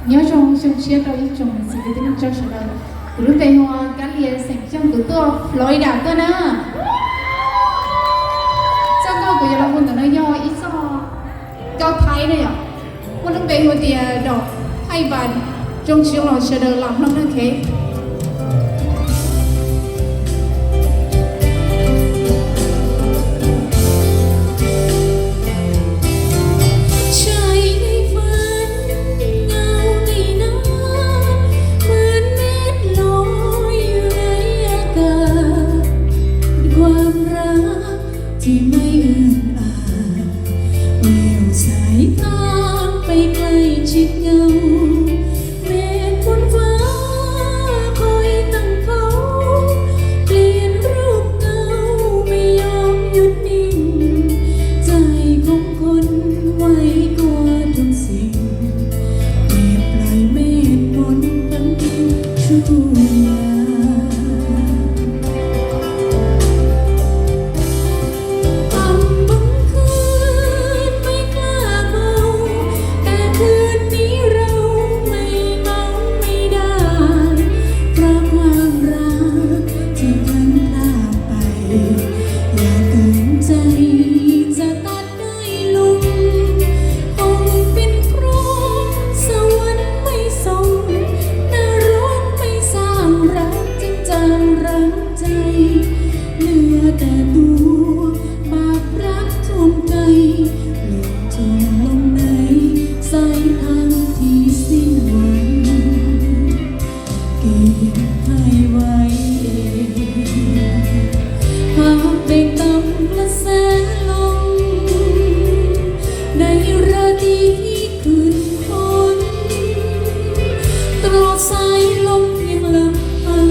nhớ trong chia đôi trong sự cái tính cho sự đời lúc đây hoa cá lìa sành trong tụi tôi Florida tôi nè sao câu của nhà quân nó do ít so cao thái này à quân lúc đây hoa thì đỏ hay bàn trong chiều lò sự đời làm năm nữa thếที่ไม่เอื่นอ่านเวียวสายตาไปใกล้ชิดเงาเมฆบนฟ้าคอยตั้งเขาเปลี่ยนรูปเงาไม่ยอมหยุดนิ่งใจของคนไว้กว่าทุกสิ่งเปรียบปล่อยเมฆบนแผ่นดินชั่วแต่ตัวบาปรักท่วมใจหลุดจมลงในสายทางที่สิ้นหวังเก็บให้ไว้ภาพเบ่งต่ำและแสงลงในราตรีที่คืนคนตรอกสายลมยังลำพัง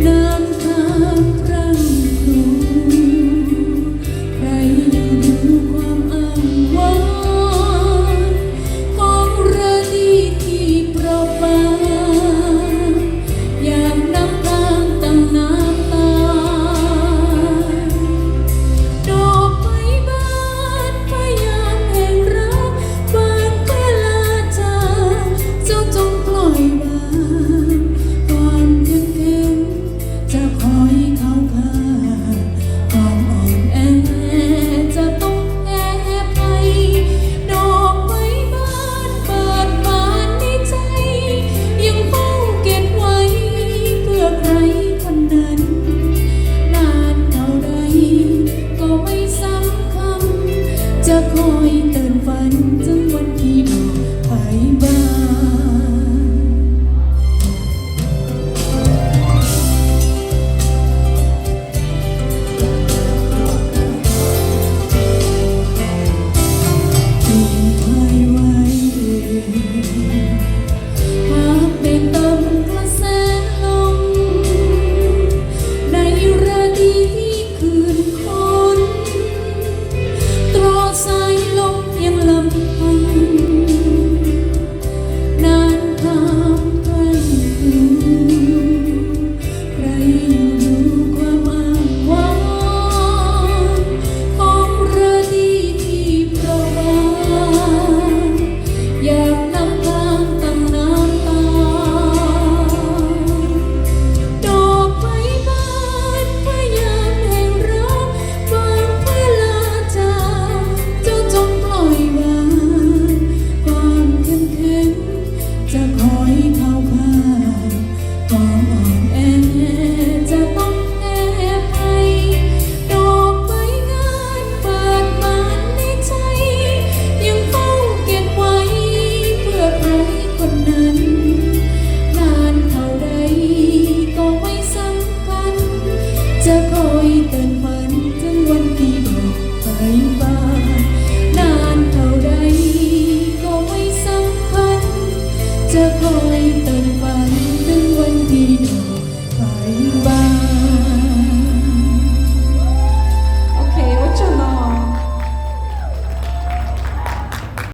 น้ำตาพรั่งพรูใครอยู่ดูความอ้างว้างของราตรีที่เปราะบางอยากน้ำตาตั้งน้ำตาดอกไม้บานพยามแห่งรักบางเวลาจากเจ้าจงปล่อยวางความเข้มแข็งจะคอยเข้าข้างความอ่อนแอจะต้องแพ้ภัยดอกไม้บานเปิดบานในใจยังเฝ้าเก็บไว้เพื่อใครคนนั้นนานเท่าใดก็ไม่สำคัญจะคอยเตือนฝันถึงวันที่ดอกไม้บานภาพเบ่งต่ำกระแสลมในราตรีที่คืนคนตรอกสายลมยังลำพังนานข้ามพรั่งพรูใครอยู่ดูความอ้างว้างของราตรีที่เปราะบางอยากน้ำตาตั้งน้ำตาดอกไม้บานพยามแห่งรักบางเวลาจากเจ้าจงปล่อยวางความเข้มแข็งจะคอยเข้าข้างความอ่อนแอจะต้องแพ้ภัยดอกไม้งานเปิดบานในใจยังเฝ้าเก็บไว้เพื่อใครคนนั้นนานเท่าใดก็ไม่สำคัญจะคอยเตือนฝันถึงวันที่ดอกไม้บานนานเท่าใดก็ไม่สำคัญจะคอยเตือนฝันถึงวันที่ดอกไม้บาน